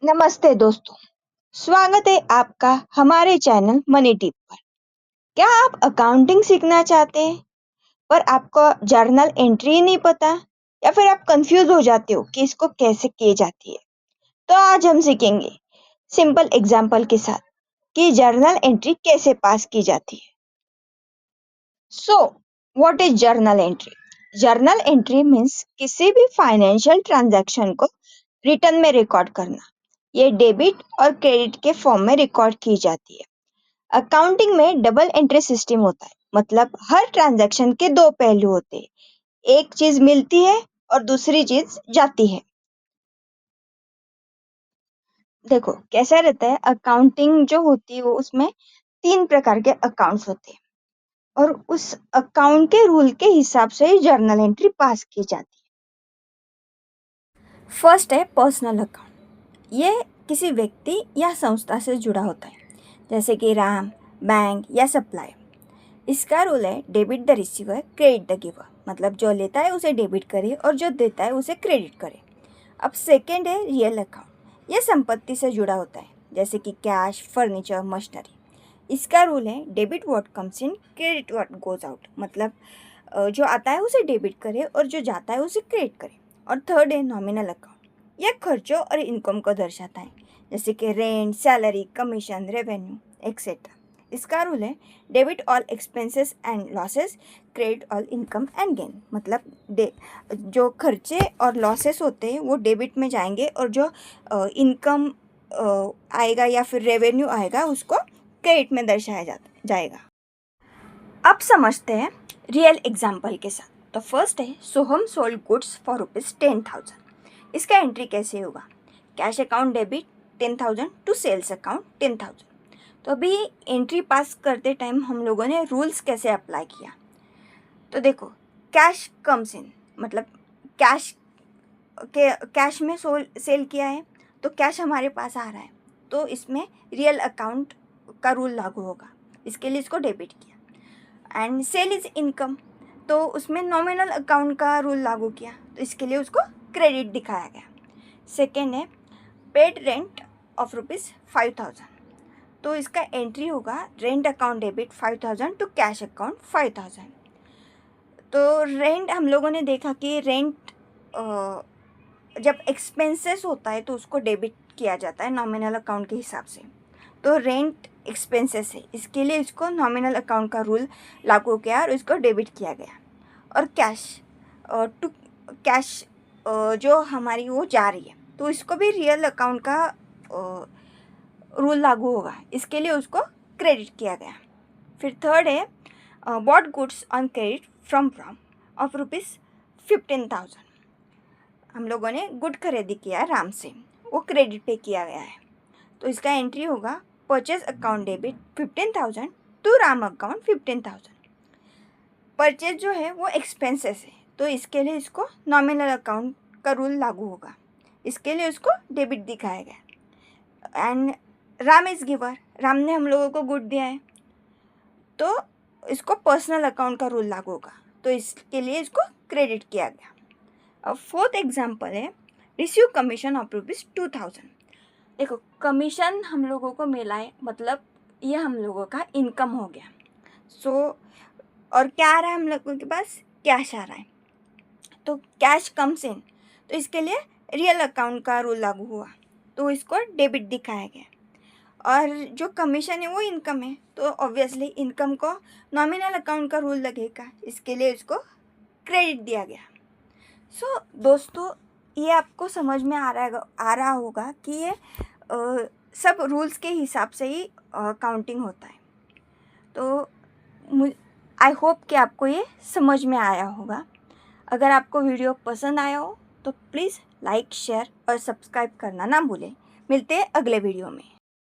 नमस्ते दोस्तों, स्वागत है आपका हमारे चैनल मनी टिप पर। क्या आप अकाउंटिंग सीखना चाहते हैं पर आपको जर्नल एंट्री ही नहीं पता या फिर आप कंफ्यूज हो जाते हो कि इसको कैसे की जाती है? तो आज हम सीखेंगे सिंपल एग्जांपल के साथ कि जर्नल एंट्री कैसे पास की जाती है। So what is journal entry? Journal entry means किसी भी फाइनेंशियल ट्रांजैक्शन को रिटर्न में रिकॉर्ड करना। ये डेबिट और क्रेडिट के फॉर्म में रिकॉर्ड की जाती है। अकाउंटिंग में डबल एंट्री सिस्टम होता है, मतलब हर ट्रांजैक्शन के दो पहलू होते हैं। एक चीज मिलती है और दूसरी चीज जाती है। देखो कैसा रहता है, अकाउंटिंग जो होती है वो उसमें तीन प्रकार के अकाउंट्स होते हैं और उस अकाउंट के रूल के हिसाब से ही जर्नल एंट्री पास की जाती है। फर्स्ट है पर्सनल अकाउंट। ये किसी व्यक्ति या संस्था से जुड़ा होता है, जैसे कि राम, बैंक या सप्लाई। इसका रूल है debit the receiver, credit the giver, मतलब जो लेता है उसे डेबिट करे और जो देता है उसे क्रेडिट करे। अब सेकेंड है रियल अकाउंट। ये संपत्ति से जुड़ा होता है, जैसे कि कैश, फर्नीचर, मशीनरी। इसका रूल है debit what comes in, credit what goes out, मतलब जो आता है उसे डेबिट करे और जो जाता है उसे क्रेडिट करे। और थर्ड है नॉमिनल अकाउंट। यह खर्चों और इनकम को दर्शाता है, जैसे कि rent, salary, commission, revenue etcetera. इसका रूल है debit all expenses and losses, credit all income and gain, मतलब जो खर्चे और लॉसेस होते हैं वो डेबिट में जाएंगे और जो इनकम आएगा या फिर रेवेन्यू आएगा उसको क्रेडिट में दर्शाया जाएगा। अब समझते हैं रियल एग्जाम्पल के साथ। तो फर्स्ट है सोहम सोल्ड गुड्स फॉर ₹10,000। इसका एंट्री कैसे होगा? Cash account debit 10,000 to sales account 10,000। तो अभी एंट्री पास करते टाइम हम लोगों ने रूल्स कैसे अप्लाई किया? तो देखो, कैश कम्स इन, मतलब कैश में सेल किया है तो कैश हमारे पास आ रहा है, तो इसमें रियल अकाउंट का रूल लागू होगा, इसके लिए इसको डेबिट किया। एंड सेल इज इनकम, तो उसमें नॉमिनल अकाउंट का रूल लागू किया, तो इसके लिए उसको क्रेडिट दिखाया गया। सेकेंड है पेड रेंट ऑफ ₹5,000। तो इसका एंट्री होगा rent account debit 5,000 to cash account 5,000। तो रेंट हम लोगों ने देखा कि रेंट जब एक्सपेंसेस होता है तो उसको डेबिट किया जाता है नॉमिनल अकाउंट के हिसाब से। तो रेंट एक्सपेंसेस है, इसके लिए इसको नॉमिनल अकाउंट का रूल लागू किया और इसको डेबिट किया गया। और टू कैश जो हमारी वो जा रही है तो इसको भी रियल अकाउंट का रूल लागू होगा, इसके लिए उसको क्रेडिट किया गया। फिर थर्ड है bought goods on credit from of ₹15,000। हम लोगों ने गुड खरीदी किया राम से, वो क्रेडिट पे किया गया है, तो इसका एंट्री होगा purchase account debit 15,000 to Ram account 15,000। Purchase जो है वो एक्सपेंसेस है, तो इसके लिए इसको नॉमिनल अकाउंट का रूल लागू होगा, इसके लिए उसको डेबिट दिखाया गया। And Ram is giver, Ram ने हम लोगों को गुड दिया है, तो इसको पर्सनल अकाउंट का रूल लागू होगा, तो इसके लिए इसको क्रेडिट किया गया। अब फोर्थ एग्जाम्पल है रिसीव कमीशन ऑफ ₹2,000। देखो, कमीशन हम लोगों को मिला है, मतलब ये हम लोगों का इनकम हो गया। और क्या आ रहा है हम लोगों के पास? कैश आ रहा है, तो कैश कम्स इन, तो इसके लिए रियल अकाउंट का रूल लागू हुआ, तो इसको डेबिट दिखाया गया। और जो कमीशन है वो इनकम है, तो ऑब्वियसली इनकम को नॉमिनल अकाउंट का रूल लगेगा, इसके लिए इसको क्रेडिट दिया गया। सो दोस्तों, ये आपको समझ में आ रहा होगा कि ये सब रूल्स के हिसाब से ही काउंटिंग होता है। तो आई होप कि आपको ये समझ में आया होगा। अगर आपको वीडियो पसंद आया हो तो प्लीज़ लाइक, शेयर और सब्सक्राइब करना ना भूलें। मिलते हैं अगले वीडियो में।